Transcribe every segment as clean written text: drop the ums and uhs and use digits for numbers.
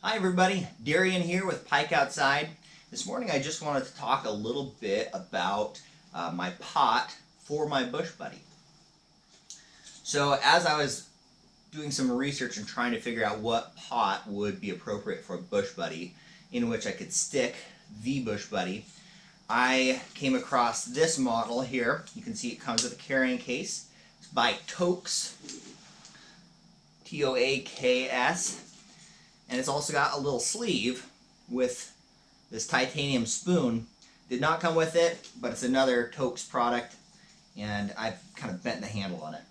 Hi everybody, Darian here with Pike Outside. This morning I just wanted to talk a little bit about my pot for my Bushbuddy. So as I was doing some research and trying to figure out what pot would be appropriate for a Bushbuddy in which I could stick the Bushbuddy, I came across this model here. You can see it comes with a carrying case. It's by Toaks, T-O-A-K-S. And it's also got a little sleeve with this titanium spoon. Did not come with it, but it's another Toaks product, and I've kind of bent the handle on it.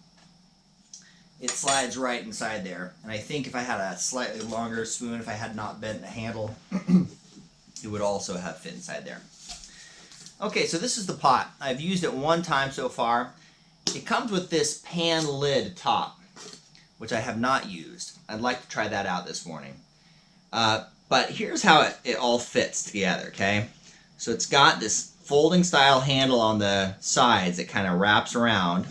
It slides right inside there, and I think if I had a slightly longer spoon, if I had not bent the handle, it would also have fit inside there. Okay, so this is the pot. I've used it one time so far. It comes with this pan lid top, which I have not used. I'd like to try that out this morning. But here's how it all fits together, okay? So it's got this folding style handle on the sides that kind of wraps around,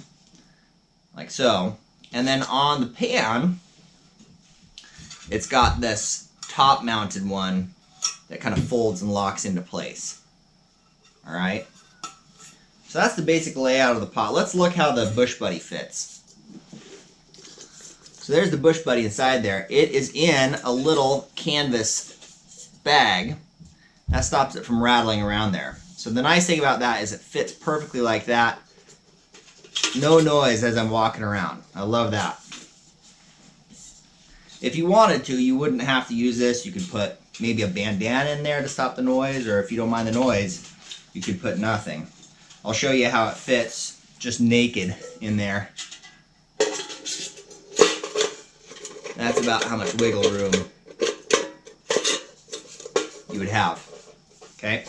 like so. And then on the pan, it's got this top mounted one that kind of folds and locks into place. All right? So that's the basic layout of the pot. Let's look how the Bushbuddy fits. So there's the Bushbuddy inside there. It is in a little canvas bag. That stops it from rattling around there. So the nice thing about that is it fits perfectly like that. No noise as I'm walking around. I love that. If you wanted to, you wouldn't have to use this. You could put maybe a bandana in there to stop the noise, or if you don't mind the noise, you could put nothing. I'll show you how it fits just naked in there. That's about how much wiggle room you would have, okay?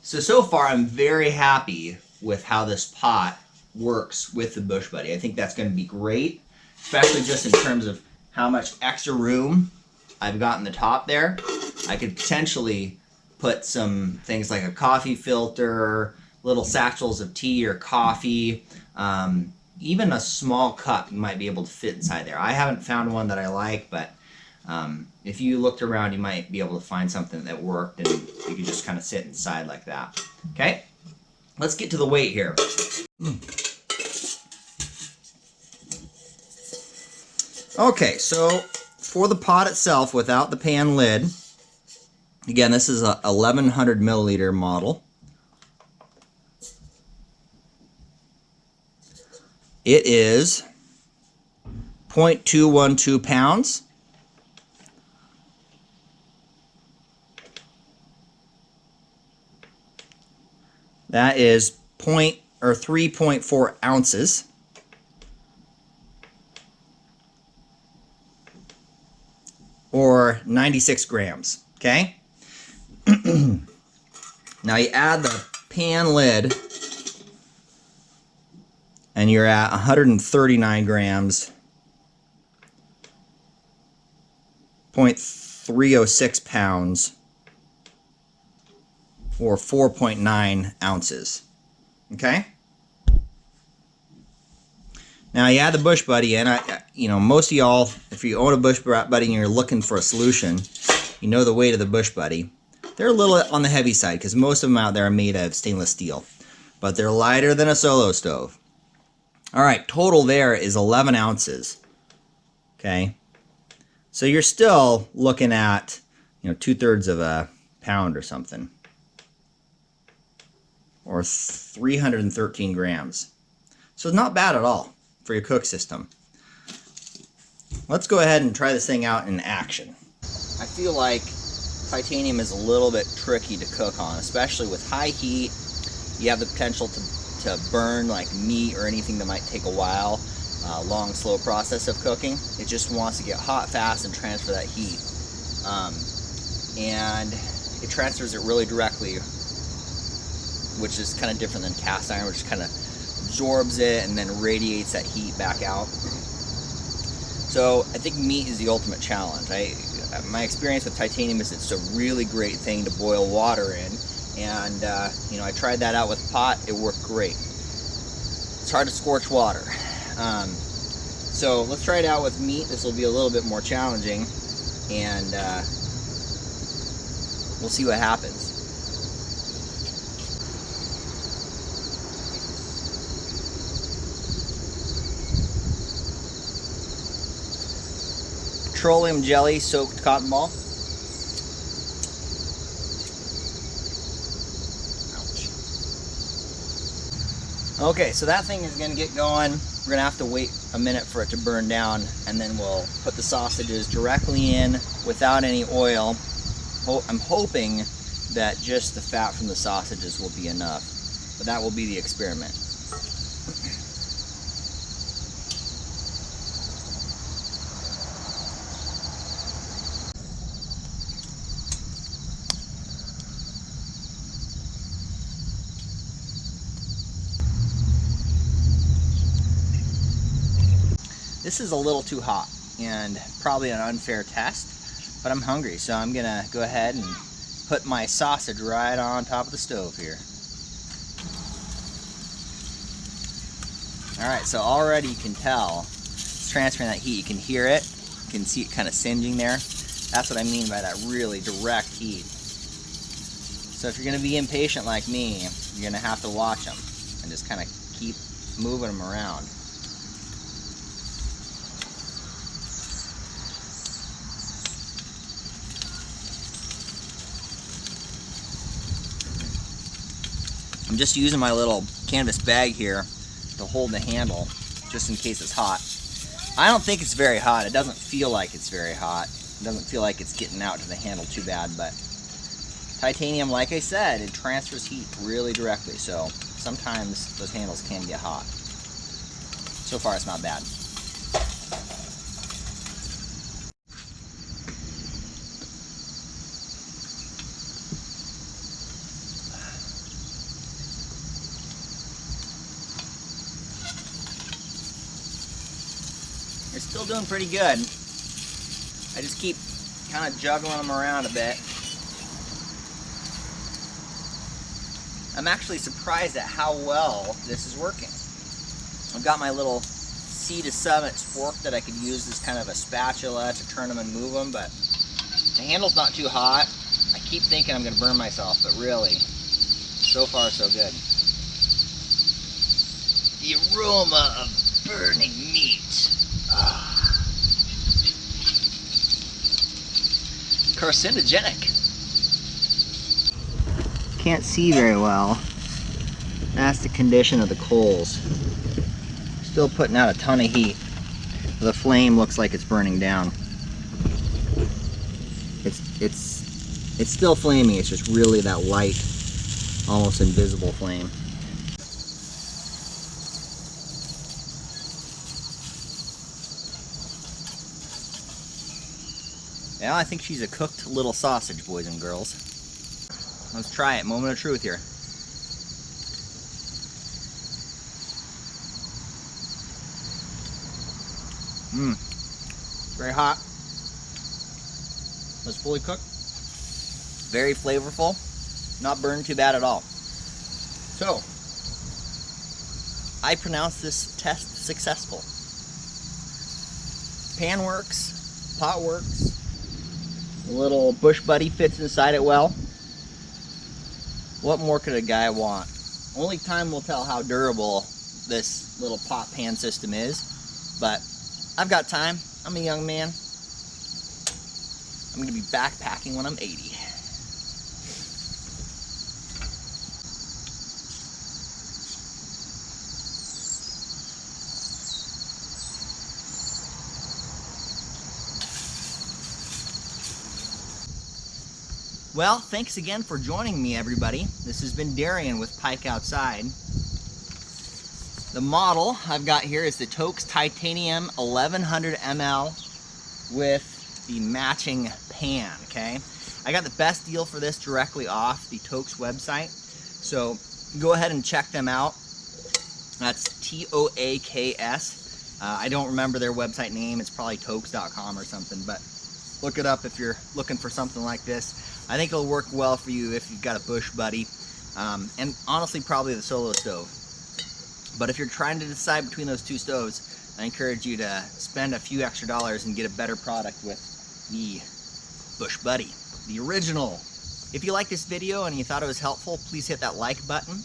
So far I'm very happy with how this pot works with the Bushbuddy. I think that's going to be great, especially just in terms of how much extra room I've got in the top there. I could potentially put some things like a coffee filter, little satchels of tea or coffee, even a small cup you might be able to fit inside there. I haven't found one that I like, but if you looked around, you might be able to find something that worked, and you could just kind of sit inside like that. Okay, let's get to the weight here. Okay, so for the pot itself, without the pan lid, again, this is a 1100 milliliter model. It is 0.212 pounds. That is 3.4 ounces. Or 96 grams, okay? Now you add the pan lid, and you're at 139 grams, 0.306 pounds, or 4.9 ounces. Okay? Now you add the Bushbuddy in. Most of y'all, if you own a Bushbuddy and you're looking for a solution, you know the weight of the Bushbuddy. They're a little on the heavy side because most of them out there are made of stainless steel, but they're lighter than a solo stove. All right, total there is 11 ounces. Okay, so you're still looking at 2/3 of a pound or something, or 313 grams. So not bad at all for your cook system. Let's go ahead and try this thing out in action. I feel like titanium is a little bit tricky to cook on, especially with high heat. You have the potential to burn like meat or anything that might take a while. Long, slow process of cooking. It just wants to get hot fast and transfer that heat. And it transfers it really directly, which is kind of different than cast iron, which kind of absorbs it and then radiates that heat back out. So I think meat is the ultimate challenge. My experience with titanium is it's a really great thing to boil water in, and I tried that out with pot. It worked great. It's hard to scorch water. So let's try it out with meat. This will be a little bit more challenging, and we'll see what happens. Petroleum jelly soaked cotton ball. Ouch. Okay, so that thing is going to get going. We're going to have to wait a minute for it to burn down, and then we'll put the sausages directly in without any oil. I'm hoping that just the fat from the sausages will be enough, but that will be the experiment. This is a little too hot and probably an unfair test, but I'm hungry, so I'm gonna go ahead and put my sausage right on top of the stove here. All right, so already you can tell it's transferring that heat. You can hear it, you can see it kind of singeing there. That's what I mean by that really direct heat. So if you're gonna be impatient like me, you're gonna have to watch them and just kind of keep moving them around. I'm just using my little canvas bag here to hold the handle, just in case it's hot. I don't think it's very hot. It doesn't feel like it's very hot. It doesn't feel like it's getting out to the handle too bad, but titanium, like I said, it transfers heat really directly, so sometimes those handles can get hot. So far, it's not bad. They're still doing pretty good. I just keep kind of juggling them around a bit. I'm actually surprised at how well this is working. I've got my little C-to-7 fork that I could use as kind of a spatula to turn them and move them, but the handle's not too hot. I keep thinking I'm going to burn myself, but really, so far so good. The aroma of burning meat. Carcinogenic. Can't see very well. That's the condition of the coals. Still putting out a ton of heat. The flame looks like it's burning down. It's still flaming. It's just really that light, almost invisible flame. Yeah, I think she's a cooked little sausage, boys and girls. Let's try it. Moment of truth here. Very hot. Was fully cooked. Very flavorful. Not burned too bad at all. So, I pronounce this test successful. Pan works. Pot works. The little Bushbuddy fits inside it well. What more could a guy want? Only time will tell how durable this little pot pan system is, but I've got time. I'm a young man. I'm going to be backpacking when I'm 80. Well, thanks again for joining me, everybody. This has been Darian with Pike Outside. The model I've got here is the Toaks Titanium 1100 ml with the matching pan, okay? I got the best deal for this directly off the Toaks website, so go ahead and check them out. That's Toaks. I don't remember their website name. It's probably toaks.com or something, but look it up if you're looking for something like this. I think it'll work well for you if you've got a Bushbuddy, and honestly probably the Solo stove. But if you're trying to decide between those two stoves, I encourage you to spend a few extra dollars and get a better product with the Bushbuddy, the original. If you liked this video and you thought it was helpful, please hit that like button.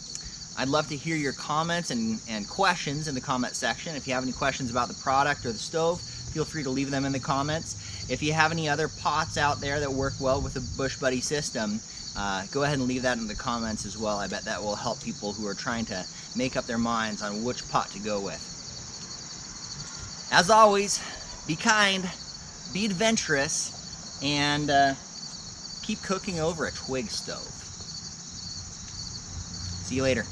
I'd love to hear your comments and questions in the comment section. If you have any questions about the product or the stove, feel free to leave them in the comments. If you have any other pots out there that work well with the Bushbuddy system, go ahead and leave that in the comments as well. I bet that will help people who are trying to make up their minds on which pot to go with. As always, be kind, be adventurous, and keep cooking over a twig stove. See you later.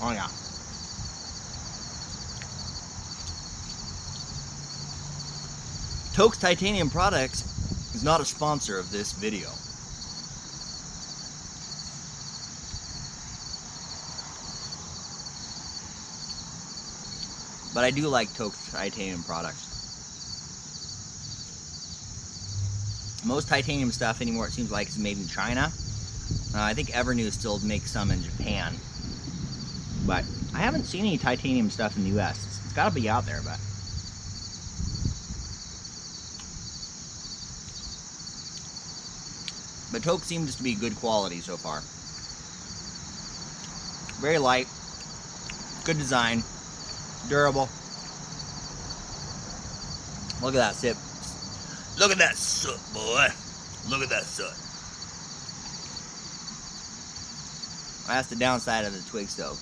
Oh yeah. Toaks Titanium Products is not a sponsor of this video. But I do like Toaks Titanium products. Most titanium stuff anymore, it seems like, is made in China. I think Evernew still makes some in Japan. But I haven't seen any titanium stuff in the US. It's got to be out there, but... But Toaks seems to be good quality so far. Very light, good design, durable. Look at that sip. Look at that soot, boy. Look at that soot. That's the downside of the twig stove.